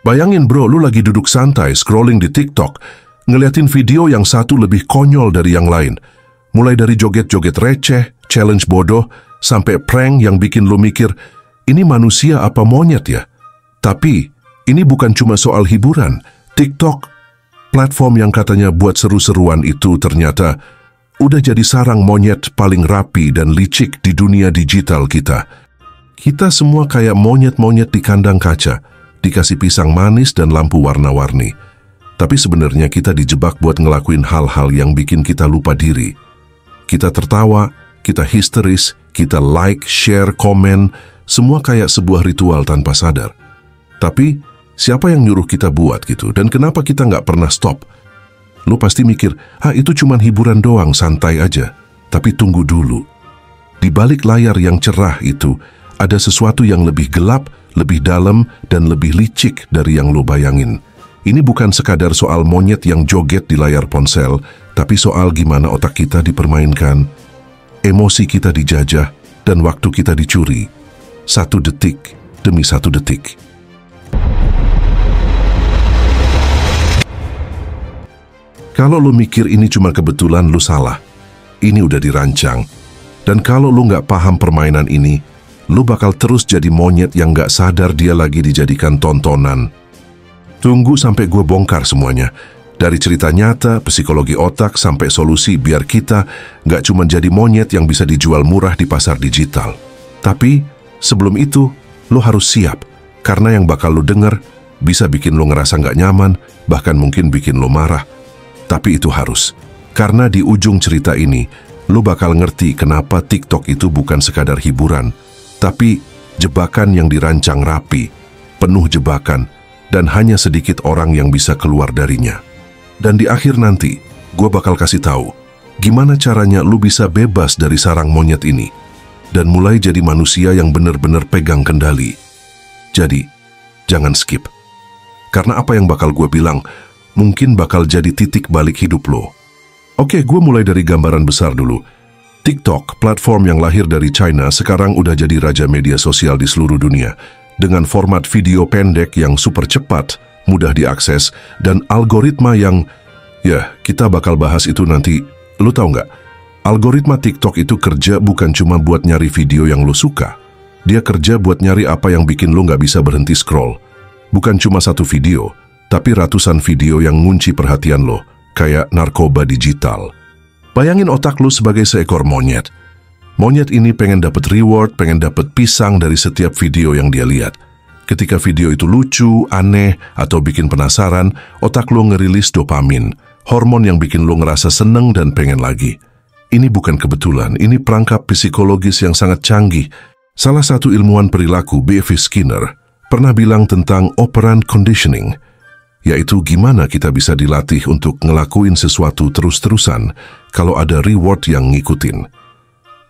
Bayangin bro, lu lagi duduk santai scrolling di TikTok, ngeliatin video yang satu lebih konyol dari yang lain. Mulai dari joget-joget receh, challenge bodoh, sampai prank yang bikin lu mikir, ini manusia apa monyet ya? Tapi, ini bukan cuma soal hiburan. TikTok, platform yang katanya buat seru-seruan itu ternyata udah jadi sarang monyet paling rapi dan licik di dunia digital kita. Kita semua kayak monyet-monyet di kandang kaca, dikasih pisang manis dan lampu warna-warni. Tapi sebenarnya kita dijebak buat ngelakuin hal-hal yang bikin kita lupa diri. Kita tertawa, kita histeris, kita like, share, komen, semua kayak sebuah ritual tanpa sadar. Tapi, siapa yang nyuruh kita buat gitu? Dan kenapa kita nggak pernah stop? Lu pasti mikir, itu cuman hiburan doang, santai aja. Tapi tunggu dulu. Di balik layar yang cerah itu, ada sesuatu yang lebih gelap, lebih dalam, dan lebih licik dari yang lu bayangin. Ini bukan sekadar soal monyet yang joget di layar ponsel, tapi soal gimana otak kita dipermainkan, emosi kita dijajah, dan waktu kita dicuri. 1 detik demi 1 detik. Kalau lu mikir ini cuma kebetulan, lu salah. Ini udah dirancang. Dan kalau lu nggak paham permainan ini, lu bakal terus jadi monyet yang nggak sadar dia lagi dijadikan tontonan. Tunggu sampai gue bongkar semuanya. Dari cerita nyata, psikologi otak, sampai solusi biar kita nggak cuma jadi monyet yang bisa dijual murah di pasar digital. Tapi, sebelum itu, lu harus siap. Karena yang bakal lu denger bisa bikin lu ngerasa nggak nyaman, bahkan mungkin bikin lu marah. Tapi itu harus. Karena di ujung cerita ini, lu bakal ngerti kenapa TikTok itu bukan sekadar hiburan, tapi jebakan yang dirancang rapi, penuh jebakan, dan hanya sedikit orang yang bisa keluar darinya. Dan di akhir nanti, gue bakal kasih tahu gimana caranya lu bisa bebas dari sarang monyet ini dan mulai jadi manusia yang benar-benar pegang kendali. Jadi, jangan skip. Karena apa yang bakal gue bilang mungkin bakal jadi titik balik hidup lo. Oke, gue mulai dari gambaran besar dulu. TikTok, platform yang lahir dari China, sekarang udah jadi raja media sosial di seluruh dunia. Dengan format video pendek yang super cepat, mudah diakses, dan algoritma yang, kita bakal bahas itu nanti. Lu tahu nggak? Algoritma TikTok itu kerja bukan cuma buat nyari video yang lu suka. Dia kerja buat nyari apa yang bikin lu nggak bisa berhenti scroll. Bukan cuma satu video, tapi ratusan video yang ngunci perhatian lo, kayak narkoba digital. Bayangin otak lu sebagai seekor monyet. Monyet ini pengen dapat reward, pengen dapat pisang dari setiap video yang dia lihat. Ketika video itu lucu, aneh, atau bikin penasaran, otak lu ngerilis dopamin, hormon yang bikin lu ngerasa seneng dan pengen lagi. Ini bukan kebetulan, ini perangkap psikologis yang sangat canggih. Salah satu ilmuwan perilaku, B.F. Skinner, pernah bilang tentang operant conditioning, yaitu gimana kita bisa dilatih untuk ngelakuin sesuatu terus-terusan kalau ada reward yang ngikutin.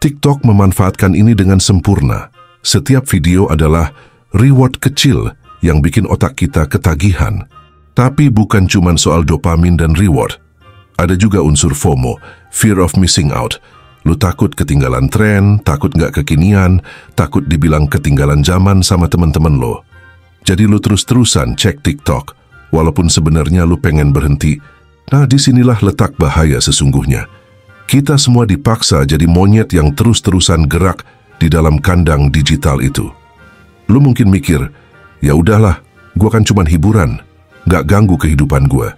TikTok memanfaatkan ini dengan sempurna. Setiap video adalah reward kecil yang bikin otak kita ketagihan. Tapi bukan cuma soal dopamin dan reward. Ada juga unsur FOMO, fear of missing out. Lu takut ketinggalan tren, takut nggak kekinian, takut dibilang ketinggalan zaman sama teman-teman lo. Jadi lu terus-terusan cek TikTok, walaupun sebenarnya lu pengen berhenti. Nah, disinilah letak bahaya sesungguhnya. Kita semua dipaksa jadi monyet yang terus-terusan gerak di dalam kandang digital itu. Lu mungkin mikir, ya udahlah, gua kan cuman hiburan, nggak ganggu kehidupan gua.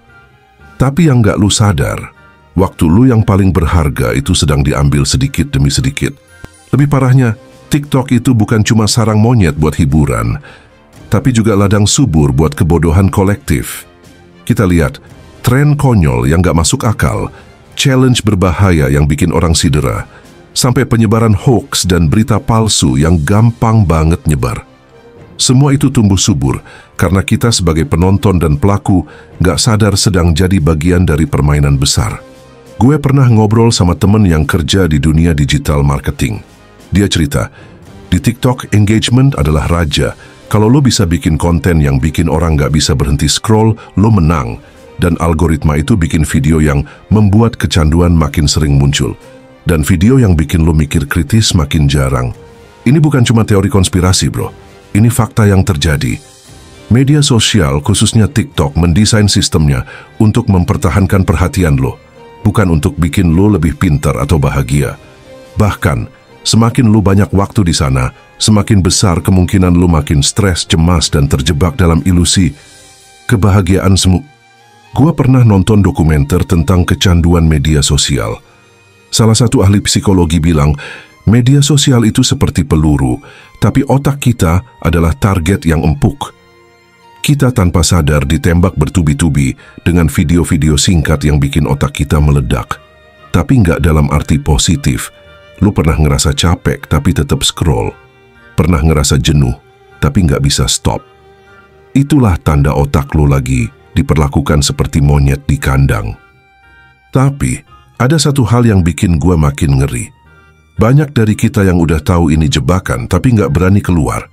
Tapi yang nggak lu sadar, waktu lu yang paling berharga itu sedang diambil sedikit demi sedikit. Lebih parahnya, TikTok itu bukan cuma sarang monyet buat hiburan, tapi juga ladang subur buat kebodohan kolektif. Kita lihat, tren konyol yang gak masuk akal, challenge berbahaya yang bikin orang sidera, sampai penyebaran hoax dan berita palsu yang gampang banget nyebar. Semua itu tumbuh subur karena kita sebagai penonton dan pelaku gak sadar sedang jadi bagian dari permainan besar. Gue pernah ngobrol sama temen yang kerja di dunia digital marketing. Dia cerita, di TikTok engagement adalah raja. Kalau lo bisa bikin konten yang bikin orang gak bisa berhenti scroll, lo menang. Dan algoritma itu bikin video yang membuat kecanduan makin sering muncul. Dan video yang bikin lo mikir kritis makin jarang. Ini bukan cuma teori konspirasi, bro. Ini fakta yang terjadi. Media sosial, khususnya TikTok, mendesain sistemnya untuk mempertahankan perhatian lo, bukan untuk bikin lo lebih pintar atau bahagia. Bahkan, semakin lo banyak waktu di sana, semakin besar kemungkinan lo makin stres, cemas, dan terjebak dalam ilusi kebahagiaan semu. Gua pernah nonton dokumenter tentang kecanduan media sosial. Salah satu ahli psikologi bilang, media sosial itu seperti peluru, tapi otak kita adalah target yang empuk. Kita tanpa sadar ditembak bertubi-tubi dengan video-video singkat yang bikin otak kita meledak. Tapi nggak dalam arti positif. Lu pernah ngerasa capek tapi tetap scroll. Pernah ngerasa jenuh tapi nggak bisa stop. Itulah tanda otak lu lagi diperlakukan seperti monyet di kandang. Tapi ada satu hal yang bikin gua makin ngeri. Banyak dari kita yang udah tahu ini jebakan tapi nggak berani keluar.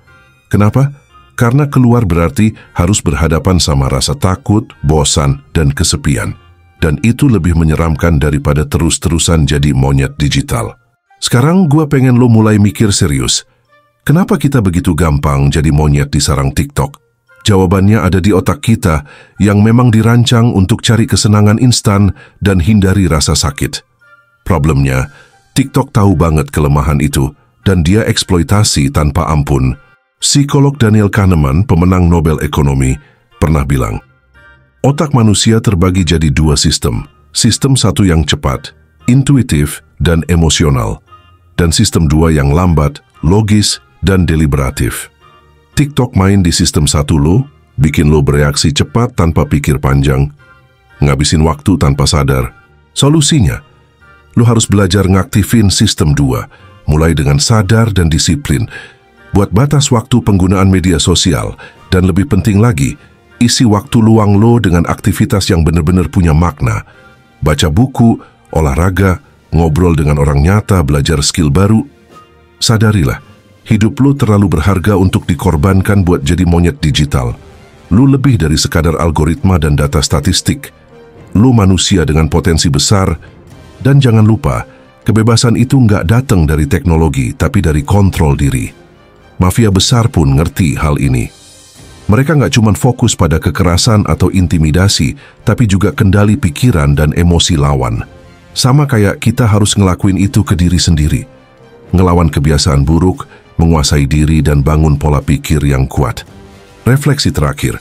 Kenapa? Karena keluar berarti harus berhadapan sama rasa takut, bosan, dan kesepian. Dan itu lebih menyeramkan daripada terus-terusan jadi monyet digital. Sekarang gua pengen lo mulai mikir serius. Kenapa kita begitu gampang jadi monyet di sarang TikTok? Jawabannya ada di otak kita yang memang dirancang untuk cari kesenangan instan dan hindari rasa sakit. Problemnya, TikTok tahu banget kelemahan itu dan dia eksploitasi tanpa ampun. Psikolog Daniel Kahneman, pemenang Nobel Ekonomi, pernah bilang, otak manusia terbagi jadi dua sistem. Sistem satu yang cepat, intuitif, dan emosional. Dan sistem dua yang lambat, logis, dan deliberatif. TikTok main di sistem satu lo, bikin lo bereaksi cepat tanpa pikir panjang, ngabisin waktu tanpa sadar. Solusinya, lo harus belajar ngaktifin sistem dua, mulai dengan sadar dan disiplin. Buat batas waktu penggunaan media sosial, dan lebih penting lagi, isi waktu luang lo dengan aktivitas yang benar-benar punya makna. Baca buku, olahraga, ngobrol dengan orang nyata, belajar skill baru. Sadarilah, hidup lo terlalu berharga untuk dikorbankan buat jadi monyet digital. Lo lebih dari sekadar algoritma dan data statistik. Lo manusia dengan potensi besar, dan jangan lupa, kebebasan itu nggak datang dari teknologi, tapi dari kontrol diri. Mafia besar pun ngerti hal ini. Mereka nggak cuma fokus pada kekerasan atau intimidasi, tapi juga kendali pikiran dan emosi lawan. Sama kayak kita harus ngelakuin itu ke diri sendiri. Ngelawan kebiasaan buruk, menguasai diri dan bangun pola pikir yang kuat. Refleksi terakhir.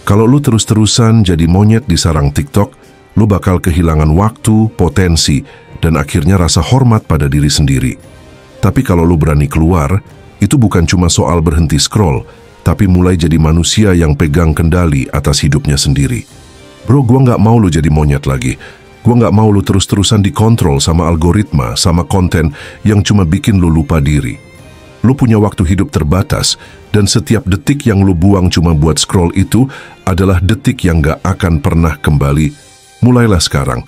Kalau lu terus-terusan jadi monyet di sarang TikTok, lu bakal kehilangan waktu, potensi, dan akhirnya rasa hormat pada diri sendiri. Tapi kalau lu berani keluar, itu bukan cuma soal berhenti scroll, tapi mulai jadi manusia yang pegang kendali atas hidupnya sendiri. Bro, gua nggak mau lu jadi monyet lagi. Gua nggak mau lu terus-terusan dikontrol sama algoritma, sama konten yang cuma bikin lu lupa diri. Lu punya waktu hidup terbatas, dan setiap detik yang lu buang cuma buat scroll itu adalah detik yang nggak akan pernah kembali. Mulailah sekarang.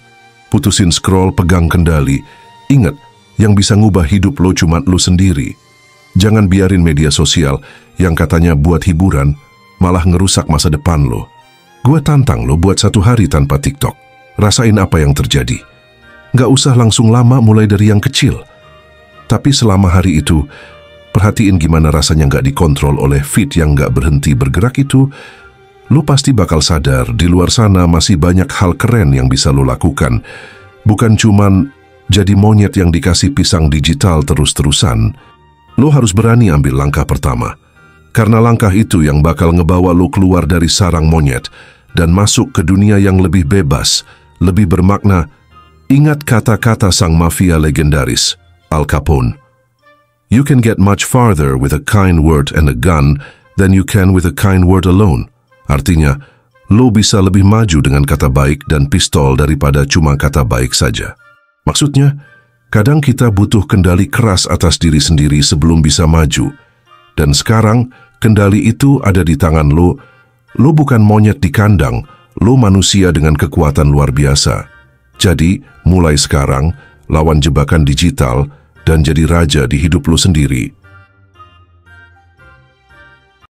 Putusin scroll, pegang kendali. Ingat, yang bisa ngubah hidup lo cuma lu sendiri. Jangan biarin media sosial yang katanya buat hiburan malah ngerusak masa depan lo. Gue tantang lo buat 1 hari tanpa TikTok. Rasain apa yang terjadi. Nggak usah langsung lama, mulai dari yang kecil. Tapi selama hari itu, perhatiin gimana rasanya nggak dikontrol oleh feed yang nggak berhenti bergerak itu. Lo pasti bakal sadar di luar sana masih banyak hal keren yang bisa lo lakukan. Bukan cuman jadi monyet yang dikasih pisang digital terus-terusan. Lo harus berani ambil langkah pertama. Karena langkah itu yang bakal ngebawa lo keluar dari sarang monyet dan masuk ke dunia yang lebih bebas, lebih bermakna. Ingat kata-kata sang mafia legendaris, Al Capone. You can get much farther with a kind word and a gun than you can with a kind word alone. Artinya, lo bisa lebih maju dengan kata baik dan pistol daripada cuma kata baik saja. Maksudnya, kadang kita butuh kendali keras atas diri sendiri sebelum bisa maju. Dan sekarang, kendali itu ada di tangan lo. Lo bukan monyet di kandang, lo manusia dengan kekuatan luar biasa. Jadi, mulai sekarang, lawan jebakan digital dan jadi raja di hidup lo sendiri.